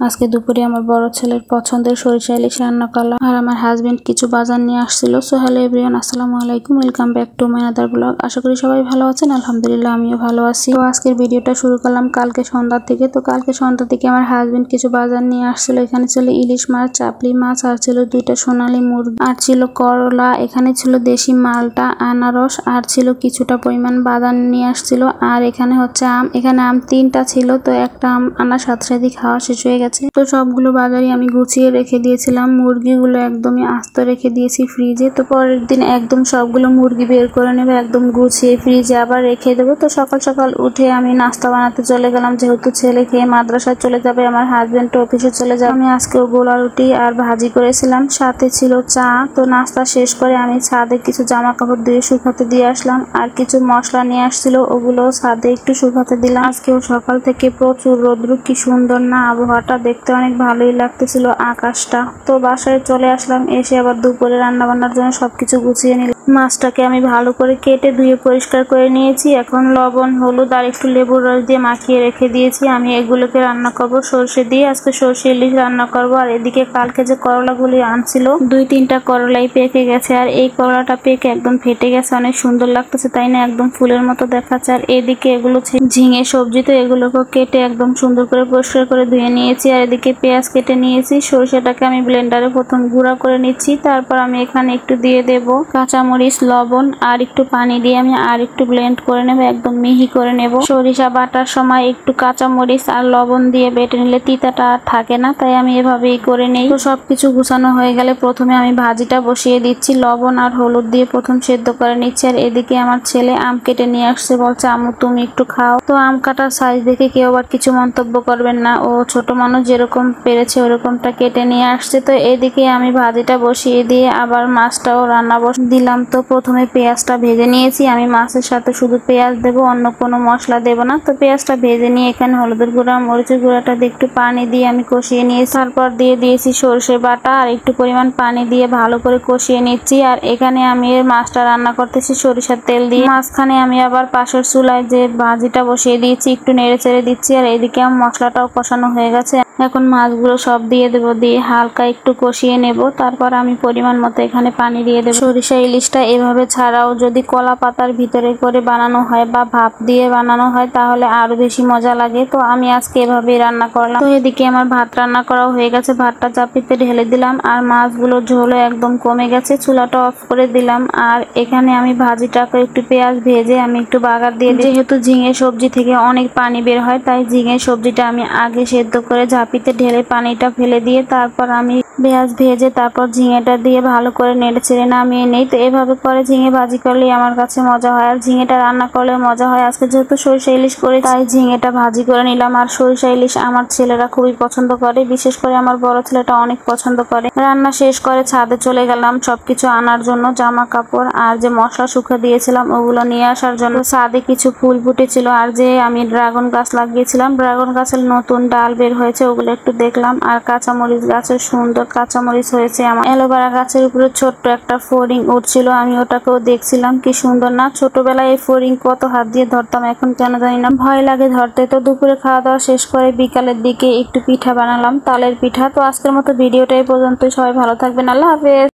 আজকে দুপুরে আমার বড় ছেলের পছন্দের সরিষা ইলিশ রান্না করলাম আর আমার হাজবেন্ড কিছু বাজার নিয়ে আসছিল। সো হ্যালো এভরিওয়ান, আসসালামু আলাইকুম, welcome back to my other blog. আশা করি সবাই ভালো আছেন। আলহামদুলিল্লাহ আমিও ভালো আছি। তো আজকের ভিডিওটা শুরু করলাম কালকে সন্ধ্যা থেকে। তো কালকে সন্ধ্যা থেকে আমার হাজবেন্ড কিছু বাজার নিয়ে আসছিল। এখানে ছিল ইলিশ মাছ, চাপলি মাছ, আর ছিল 2টা সোনালী মুরগি, আর ছিল করলা, এখানে ছিল দেশি মালটা, আনারস, আর ছিল কিছুটা পরিমাণ বাদাম নিয়ে আসছিল। আর এখানে হচ্ছে আম, এখানে আম 3টা ছিল। তো একটা আম আনার সাথে সাথে খাওয়া শেষ হয়ে গেছে। তো সবগুলো বাজারই আমি গুছিয়ে রেখে দিয়েছিলাম। মুরগিগুলো একদমই আস্ত রেখে দিয়েছি ফ্রিজে। তো পরের দিন একদম সবগুলো মুরগি বের করে নেবে, একদম গুছিয়ে ফ্রিজে আবার রেখে দেবো। তো সকাল সকাল উঠে আমি নাস্তা বানাতে চলে গেলাম, যেহেতু ছেলে খেয়ে মাদ্রাসায় চলে যাবে, আমার হাজবেন্ড অফিসে চলে যাবে। আমি আজকেও গোলা রুটি আর ভাজি করেছিলাম, সাথে ছিল চা। তো নাস্তা শেষ করে আমি ছাদে কিছু জামা কাপড় দিয়ে শুকাতে দিয়ে আসলাম, আর কিছু মশলা নিয়ে আসছিল, ওগুলো ছাদে একটু শুকাতে দিলাম। আজকেও সকাল থেকে প্রচুর রোদ্র, কি সুন্দর না আবহাওয়াটা, দেখতে অনেক ভালোই লাগতেছিল আকাশটা। তো বাসায় চলে আসলাম, এসে আবার দুপুরে রান্না বান্নার জন্য সবকিছু গুছিয়ে নিলাম। মাছটাকে আমি ভালো করে কেটে ধুয়ে পরিষ্কার করে নিয়েছি। এখন লবণ, হলুদ আর একটু লেবুর রস দিয়ে মাখিয়ে রেখে দিয়েছি। আমি এগুলোকে রান্না করব সর্ষে দিয়ে। আজকে সর্ষে ইলিশ রান্না করব। আর এদিকে কালকে যে করলাগুলি আনছিল, 2-3টা করলাই পেকে গেছে, আর এই করলাটা পেকে একদম ফেটে গেছে, অনেক সুন্দর লাগতেছে তাই না, একদম ফুলের মতো দেখাচ্ছে। আর এদিকে এগুলো ঝিঙে সবজি, তো এগুলোকে কেটে একদম সুন্দর করে পরিষ্কার করে ধুয়ে নিয়েছি। আর এদিকে পেঁয়াজ কেটে নিয়েছি। সরষেটাকে আমি ব্লেন্ডারে প্রথম গুঁড়া করে নিচ্ছি, তারপর আমি এখানে একটু দিয়ে দেব কাঁচামরিচ, লবণ আর একটু পানি দিয়ে আমি আর একটু ব্লেন্ড করে নেব, একদম মিহি করে নেব। সরিষা বাটার সময় একটু কাঁচামরিচ আর লবণ দিয়ে বেটে নিলে তিতাটা আর থাকে না, তাই আমি এভাবেই করে নেই। তো সবকিছু গুছানো হয়ে গেলে প্রথমে আমি ভাজিটা বসিয়ে দিচ্ছি, লবণ আর হলুদ দিয়ে প্রথম সেদ্ধ করে নিচ্ছি। আর এদিকে আমার ছেলে আম কেটে নিয়ে আসছে, বলছে আম্মু তুমি একটু খাও। তো আম কাটার সাইজ দেখে কেউ আবার কিছু মন্তব্য করবেন না, ও ছোট মানুষ, যেরকম পেরেছে ওরকমটা কেটে নিয়ে আসছে। তো এদিকে আমি ভাজিটা বসিয়ে দিয়ে আবার মাছটাও রান্না বসিয়ে দিলাম। তো প্রথমে পেঁয়াজটা ভেজে নিয়েছি, আমি মাছের সাথে শুধু পেঁয়াজ দেবো, অন্য কোনো মশলা দেবো না। তো পেঁয়াজটা ভেজে নিয়ে এখানে হলুদের গুঁড়া, মরিচের গুঁড়াটা দিয়ে একটু পানি দিয়ে আমি কষিয়ে নিয়েছি। তারপর দিয়ে দিয়েছি সরষে বাটা আর একটু পরিমাণ পানি দিয়ে ভালো করে কষিয়ে নিচ্ছি। আর এখানে আমি মাছটা রান্না করতেছি সরিষার তেল দিয়ে। মাঝখানে আমি আবার পাশের চুলায় যে ভাজিটা বসিয়ে দিয়েছি, একটু নেড়ে চেড়ে দিচ্ছি। আর এদিকে আমার মশলাটাও কষানো হয়ে গেছে। এখন মাছগুলো সব দিয়ে দেবো, দিয়ে হালকা একটু কষিয়ে নেব। তারপর আমি পরিমাণ মতো এখানে পানি দিয়ে দেবো। সরিষা ইলিশটা এভাবে ছাড়াও যদি কলা পাতার ভিতরে করে বানানো হয় বা ভাপ দিয়ে বানানো হয়, তাহলে আরো বেশি মজা লাগে। তো আমি আজকে এভাবেই রান্না করলাম। তো এদিকে আমার ভাত রান্না করাও হয়ে গেছে, ভাতটা চাপিতে ঢেলে দিলাম। আর মাছগুলোর ঝোলও একদম কমে গেছে, চুলাটা অফ করে দিলাম। আর এখানে আমি ভাজিটাকে একটু পেঁয়াজ ভেজে আমি একটু বাগার দিয়ে দিই। যেহেতু ঝিঙে সবজি থেকে অনেক পানি বের হয়, তাই ঝিঙে সবজিটা আমি আগে সেদ্ধ করে ঝাঁপিতে ঢেলে পানিটা ফেলে দিয়ে তারপর আমি পেঁয়াজ ভেজে তারপর ঝিঙেটা দিয়ে ভালো করে নেড়ে চেড়ে নামিয়ে নেই। তো এভাবে করে ঝিঙে ভাজি করলেই আমার কাছে মজা হয়, আর ঝিঙেটা রান্না করলে মজা হয়। আজকে যেহেতু সরিষা ইলিশ করে, তাই ঝিঙেটা ভাজি করে নিলাম। আর সরিষা ইলিশ আমার ছেলেরা খুবই পছন্দ করে, বিশেষ করে আমার বড় ছেলেটা অনেক পছন্দ করে। রান্না শেষ করে ছাদে চলে গেলাম সবকিছু আনার জন্য, জামা কাপড় আর যে মশলা শুকা দিয়েছিলাম ওগুলো নিয়ে আসার জন্য। ছাদে কিছু ফুল ফুটেছিল, আর যে আমি ড্রাগন গাছ লাগিয়েছিলাম, ড্রাগন গাছের নতুন ডাল বের হয়েছে, ওগুলো একটু দেখলাম। আর কাঁচামরিচ গাছের সুন্দর কাঁচামরিচ হয়েছে। আমার অ্যালোভেরা গাছের উপরে ছোট্ট একটা ফড়িং উঠছিল, আমি ওটাকেও দেখছিলাম, কি সুন্দর না। ছোটবেলায় এই ফড়িং কত হাত দিয়ে ধরতাম, এখন কেন জানি না ভয় লাগে ধরতে। তো দুপুরে খাওয়া দাওয়া শেষ করে বিকালের দিকে একটু পিঠা বানালাম, তালের পিঠা। তো আজকের মতো ভিডিওটা এই পর্যন্ত, সবাই ভালো থাকবেন, আল্লাহ হাফেজ।